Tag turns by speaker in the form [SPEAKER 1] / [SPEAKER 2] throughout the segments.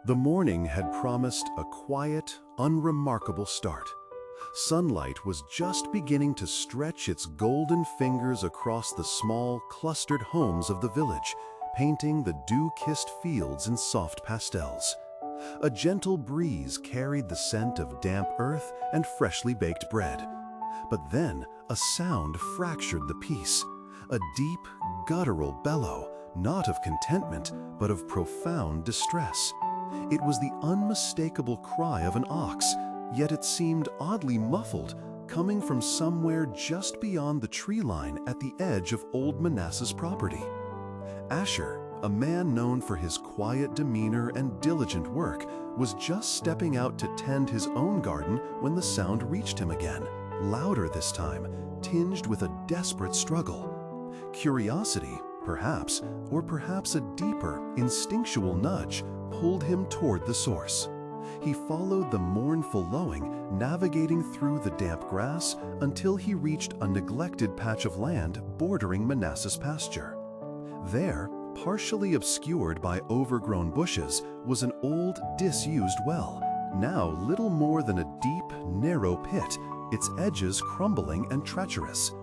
[SPEAKER 1] The morning had promised a quiet, unremarkable start. Sunlight was just beginning to stretch its golden fingers across the small, clustered homes of the village, painting the dew-kissed fields in soft pastels. A gentle breeze carried the scent of damp earth and freshly baked bread. But then a sound fractured the peace, a deep, guttural bellow, not of contentment, but of profound distress. It was the unmistakable cry of an ox, yet it seemed oddly muffled, coming from somewhere just beyond the tree line at the edge of old Manasseh's property. Asher, a man known for his quiet demeanor and diligent work, was just stepping out to tend his own garden when the sound reached him again, louder this time, tinged with a desperate struggle. Curiosity, perhaps, or perhaps a deeper, instinctual nudge, pulled him toward the source. He followed the mournful lowing, navigating through the damp grass until he reached a neglected patch of land bordering Manasseh's pasture. There, partially obscured by overgrown bushes, was an old, disused well, now little more than a deep, narrow pit, its edges crumbling and treacherous.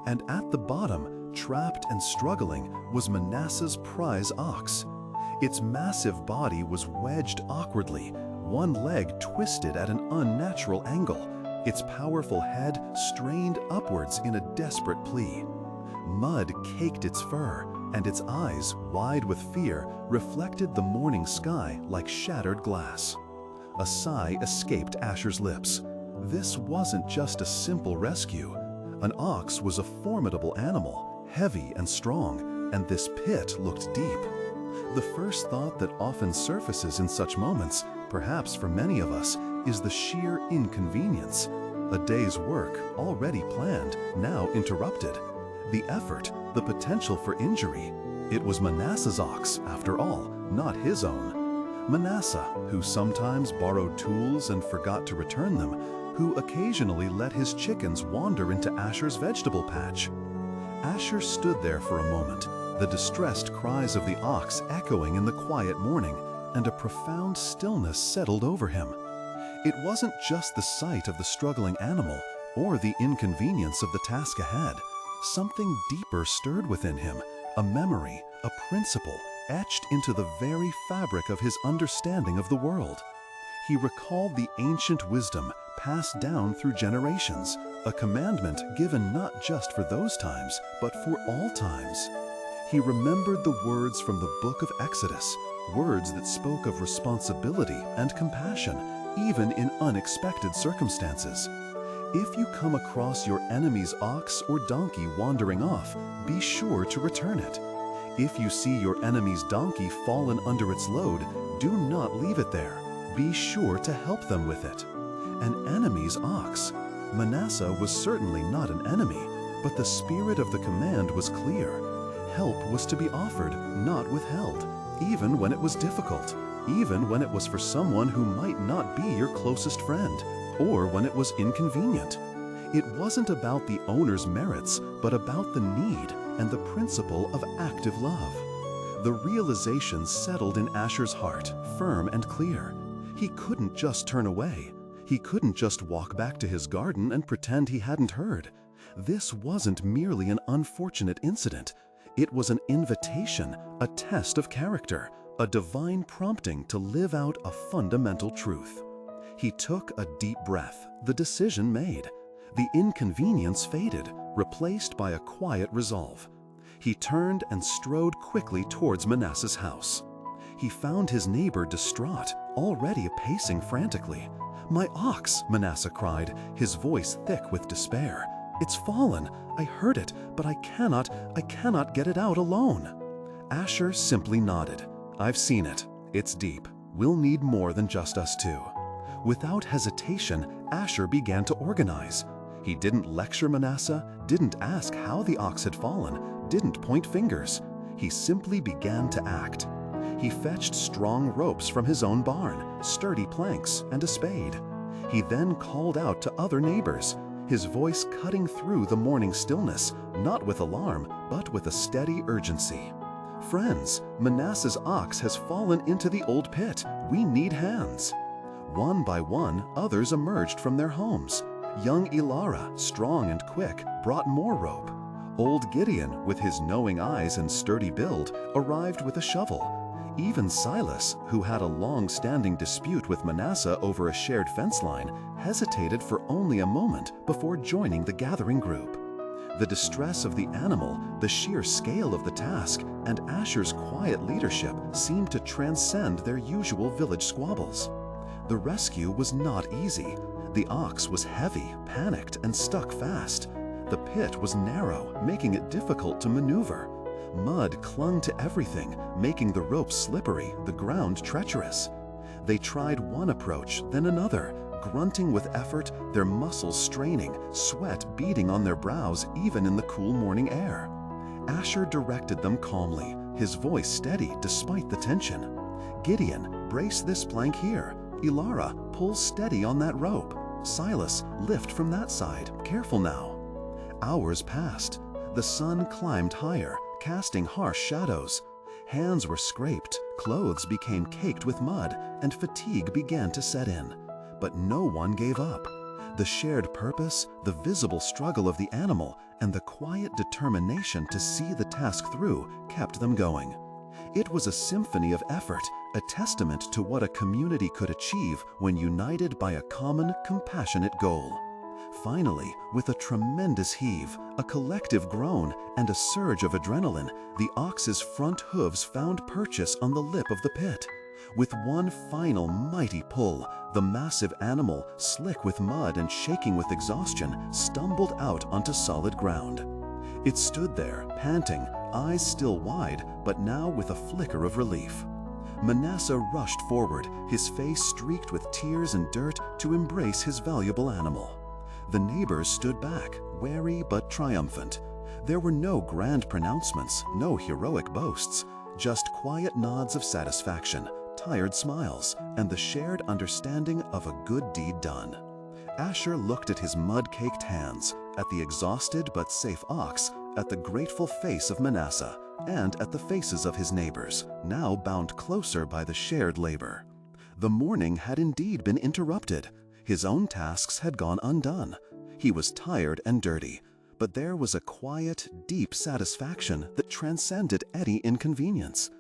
[SPEAKER 1] And at the bottom, trapped and struggling, was Manasseh's prize ox. Its massive body was wedged awkwardly, one leg twisted at an unnatural angle, its powerful head strained upwards in a desperate plea. Mud caked its fur, and its eyes, wide with fear, reflected the morning sky like shattered glass. A sigh escaped Asher's lips. This wasn't just a simple rescue. An ox was a formidable animal, heavy and strong, and this pit looked deep. The first thought that often surfaces in such moments, perhaps for many of us, is the sheer inconvenience. A day's work, already planned, now interrupted. The effort, the potential for injury. It was Manasseh's ox, after all, not his own. Manasseh, who sometimes borrowed tools and forgot to return them, who occasionally let his chickens wander into Asher's vegetable patch. Asher stood there for a moment, the distressed cries of the ox echoing in the quiet morning, and a profound stillness settled over him. It wasn't just the sight of the struggling animal or the inconvenience of the task ahead. Something deeper stirred within him, a memory, a principle, etched into the very fabric of his understanding of the world. He recalled the ancient wisdom passed down through generations, a commandment given not just for those times, but for all times. He remembered the words from the book of Exodus, words that spoke of responsibility and compassion, even in unexpected circumstances. If you come across your enemy's ox or donkey wandering off, be sure to return it. If you see your enemy's donkey fallen under its load, do not leave it there. Be sure to help them with it. An enemy's ox. Manasseh was certainly not an enemy, but the spirit of the command was clear. Help was to be offered, not withheld, even when it was difficult, even when it was for someone who might not be your closest friend, or when it was inconvenient. It wasn't about the owner's merits, but about the need and the principle of active love. The realization settled in Asher's heart, firm and clear. He couldn't just turn away. He couldn't just walk back to his garden and pretend he hadn't heard. This wasn't merely an unfortunate incident. It was an invitation, a test of character, a divine prompting to live out a fundamental truth. He took a deep breath, the decision made. The inconvenience faded, replaced by a quiet resolve. He turned and strode quickly towards Manasseh's house. He found his neighbor distraught, already pacing frantically. "My ox," Manasseh cried, his voice thick with despair. "It's fallen. I heard it, but I cannot get it out alone." Asher simply nodded. "I've seen it. It's deep. We'll need more than just us two." Without hesitation, Asher began to organize. He didn't lecture Manasseh, didn't ask how the ox had fallen, didn't point fingers. He simply began to act. He fetched strong ropes from his own barn, sturdy planks, and a spade. He then called out to other neighbors, his voice cutting through the morning stillness, not with alarm, but with a steady urgency. "Friends, Manasseh's ox has fallen into the old pit. We need hands." One by one, others emerged from their homes. Young Elara, strong and quick, brought more rope. Old Gideon, with his knowing eyes and sturdy build, arrived with a shovel. Even Silas, who had a long-standing dispute with Manasseh over a shared fence line, hesitated for only a moment before joining the gathering group. The distress of the animal, the sheer scale of the task, and Asher's quiet leadership seemed to transcend their usual village squabbles. The rescue was not easy. The ox was heavy, panicked, and stuck fast. The pit was narrow, making it difficult to maneuver. Mud clung to everything, making the rope slippery, the ground treacherous. They tried one approach, then another, grunting with effort, their muscles straining, sweat beading on their brows even in the cool morning air. Asher directed them calmly, his voice steady despite the tension. "Gideon, brace this plank here. Elara, pull steady on that rope. Silas, lift from that side. Careful now." Hours passed. The sun climbed higher, casting harsh shadows. Hands were scraped, clothes became caked with mud, and fatigue began to set in. But no one gave up. The shared purpose, the visible struggle of the animal, and the quiet determination to see the task through kept them going. It was a symphony of effort, a testament to what a community could achieve when united by a common, compassionate goal. Finally, with a tremendous heave, a collective groan, and a surge of adrenaline, the ox's front hooves found purchase on the lip of the pit. With one final mighty pull, the massive animal, slick with mud and shaking with exhaustion, stumbled out onto solid ground. It stood there, panting, eyes still wide, but now with a flicker of relief. Manasseh rushed forward, his face streaked with tears and dirt, to embrace his valuable animal. The neighbors stood back, wary but triumphant. There were no grand pronouncements, no heroic boasts, just quiet nods of satisfaction, tired smiles, and the shared understanding of a good deed done. Asher looked at his mud-caked hands, at the exhausted but safe ox, at the grateful face of Manasseh, and at the faces of his neighbors, now bound closer by the shared labor. The morning had indeed been interrupted. His own tasks had gone undone. He was tired and dirty, but there was a quiet, deep satisfaction that transcended any inconvenience.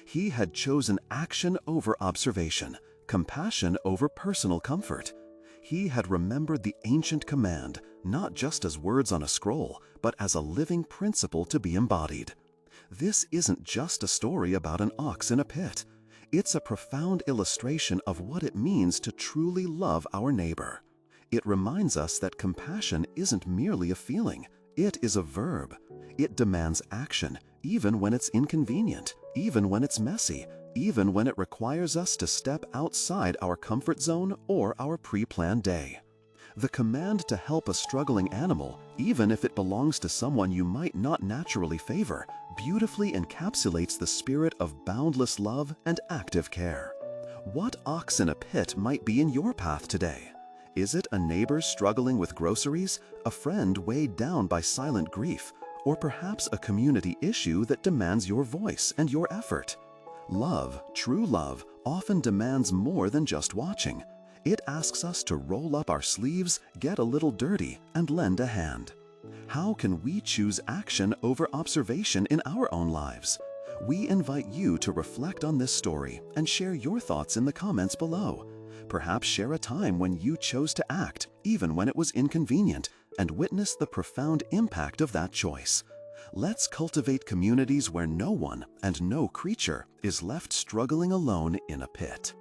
[SPEAKER 1] He had chosen action over observation, compassion over personal comfort. He had remembered the ancient command, not just as words on a scroll, but as a living principle to be embodied. This isn't just a story about an ox in a pit. It's a profound illustration of what it means to truly love our neighbor. It reminds us that compassion isn't merely a feeling, it is a verb. It demands action, even when it's inconvenient, even when it's messy, even when it requires us to step outside our comfort zone or our pre-planned day. The command to help a struggling animal, even if it belongs to someone you might not naturally favor, beautifully encapsulates the spirit of boundless love and active care. What ox in a pit might be in your path today? Is it a neighbor struggling with groceries, a friend weighed down by silent grief, or perhaps a community issue that demands your voice and your effort? Love, true love, often demands more than just watching. It asks us to roll up our sleeves, get a little dirty, and lend a hand. How can we choose action over observation in our own lives? We invite you to reflect on this story and share your thoughts in the comments below. Perhaps share a time when you chose to act, even when it was inconvenient, and witness the profound impact of that choice. Let's cultivate communities where no one and no creature is left struggling alone in a pit.